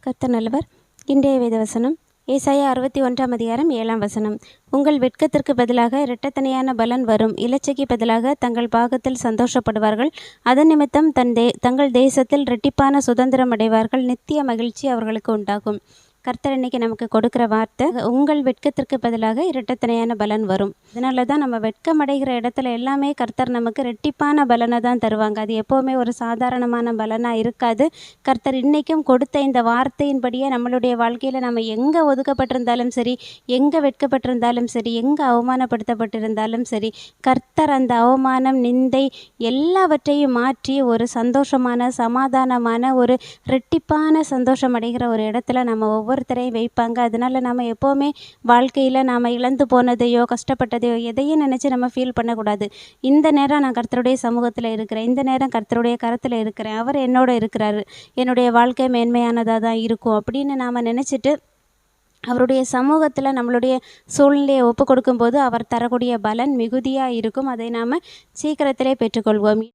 கர்த்தர் நல்லவர். இன்றைய வேதவசனம் ஏசாயா 61 அதிகாரம் 7 உங்கள் வெட்கத்திற்கு பதிலாக இரட்டத்தனையான பலன் வரும். இலச்சைக்கு பதிலாக தங்கள் பாகத்தில் சந்தோஷப்படுவார்கள். அதன் நிமித்தம் தங்கள் தேசத்தில் இரட்டிப்பான சுதந்திரம் அடைவார்கள். நித்திய மகிழ்ச்சி அவர்களுக்கு உண்டாகும். கர்த்தர் இன்னைக்கு நமக்கு கொடுக்குற வார்த்தை, உங்கள் வெட்கத்திற்கு பதிலாக இரட்டத்தனையான பலன் வரும். அதனால தான் நம்ம வெட்கம் அடைகிற இடத்துல எல்லாமே கர்த்தர் நமக்கு ரெட்டிப்பான பலனை தான் தருவாங்க. அது எப்போவுமே ஒரு சாதாரணமான பலனாக இருக்காது. கர்த்தர் இன்றைக்கும் கொடுத்த இந்த வார்த்தையின்படியே நம்மளுடைய வாழ்க்கையில் நம்ம எங்கே ஒதுக்கப்பட்டிருந்தாலும் சரி, எங்கே வெட்கப்பட்டிருந்தாலும் சரி, எங்கே அவமானப்படுத்தப்பட்டிருந்தாலும் சரி, கர்த்தர் அந்த அவமானம், நிந்தை எல்லாவற்றையும் மாற்றி ஒரு சந்தோஷமான, சமாதானமான, ஒரு ரெட்டிப்பான சந்தோஷம் அடைகிற ஒரு இடத்துல நம்ம ஒவ்வொருத்தரையும் வைப்பாங்க. அதனால் நம்ம எப்போவுமே வாழ்க்கையில் நாம் இழந்து போனதையோ கஷ்டப்பட்டதையோ எதையும் நினச்சி நம்ம ஃபீல் பண்ணக்கூடாது. இந்த நேரம் நான் கர்த்தருடைய சமூகத்தில் இருக்கிறேன், இந்த நேரம் கர்த்தருடைய கரத்தில் இருக்கிறேன், அவர் என்னோட இருக்கிறாரு, என்னுடைய வாழ்க்கை மேன்மையானதாக தான் இருக்கும் அப்படின்னு நாம் நினச்சிட்டு அவருடைய சமூகத்தில் நம்மளுடைய சூழ்நிலையை ஒப்பு கொடுக்கும்போது அவர் தரக்கூடிய பலன் மிகுதியாக இருக்கும். அதை நாம் சீக்கிரத்திலே பெற்றுக்கொள்வோம்.